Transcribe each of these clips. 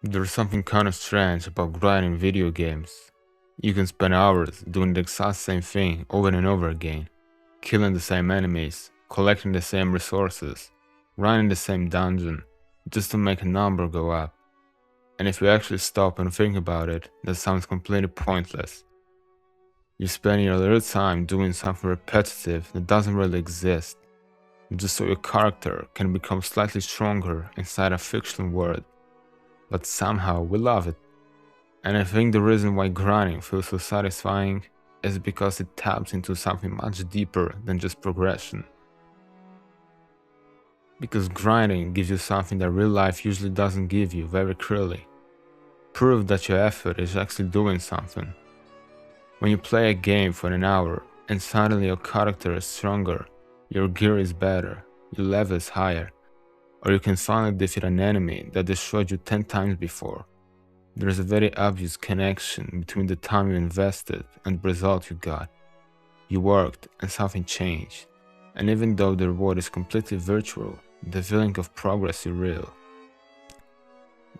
There's something kind of strange about grinding video games. You can spend hours doing the exact same thing over and over again, killing the same enemies, collecting the same resources, running the same dungeon, just to make a number go up. And if you actually stop and think about it, that sounds completely pointless. You spend your little time doing something repetitive that doesn't really exist, just so your character can become slightly stronger inside a fictional world. But somehow we love it. And I think the reason why grinding feels so satisfying is because it taps into something much deeper than just progression. Because grinding gives you something that real life usually doesn't give you very clearly. Proof that your effort is actually doing something. When you play a game for an hour and suddenly your character is stronger, your gear is better, your level is higher, or you can finally defeat an enemy that destroyed you 10 times before. There is a very obvious connection between the time you invested and the result you got. You worked and something changed, and even though the reward is completely virtual, the feeling of progress is real.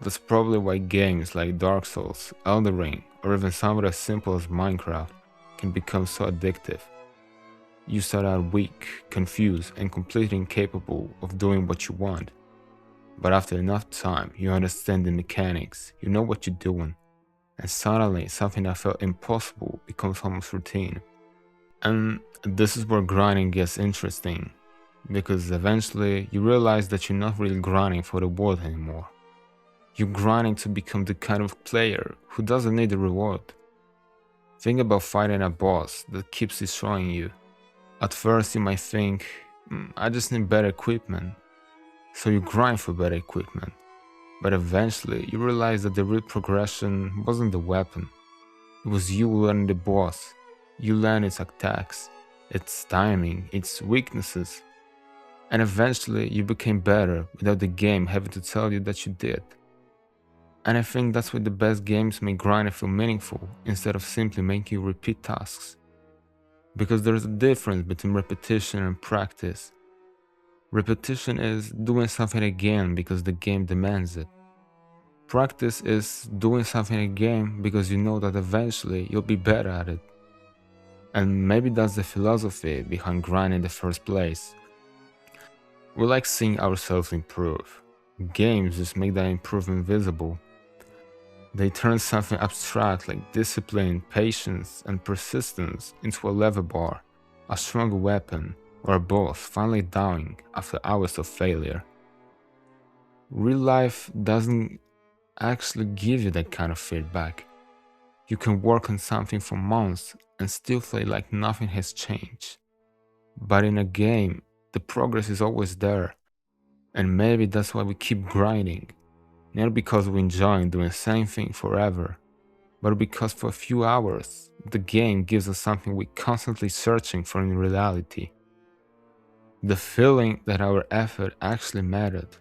That's probably why games like Dark Souls, Elden Ring, or even something as simple as Minecraft can become so addictive. You start out weak, confused, and completely incapable of doing what you want. But after enough time, you understand the mechanics, you know what you're doing, and suddenly something that felt impossible becomes almost routine. And this is where grinding gets interesting, because eventually you realize that you're not really grinding for the reward anymore. You're grinding to become the kind of player who doesn't need the reward. Think about fighting a boss that keeps destroying you. At first you might think, I just need better equipment. So you grind for better equipment. But eventually you realize that the real progression wasn't the weapon. It was you learning the boss. You learn its attacks, its timing, its weaknesses. And eventually you became better without the game having to tell you that you did. And I think that's why the best games make grinding feel meaningful instead of simply making you repeat tasks. Because there's a difference between repetition and practice. Repetition is doing something again because the game demands it. Practice is doing something again because you know that eventually you'll be better at it. And maybe that's the philosophy behind grinding in the first place. We like seeing ourselves improve. Games just make that improvement visible. They turn something abstract like discipline, patience, and persistence into a level bar, a stronger weapon, or a boss finally dying after hours of failure. Real life doesn't actually give you that kind of feedback. You can work on something for months and still feel like nothing has changed. But in a game, the progress is always there, and maybe that's why we keep grinding. Not because we enjoy doing the same thing forever, but because for a few hours, the game gives us something we're constantly searching for in reality. The feeling that our effort actually mattered.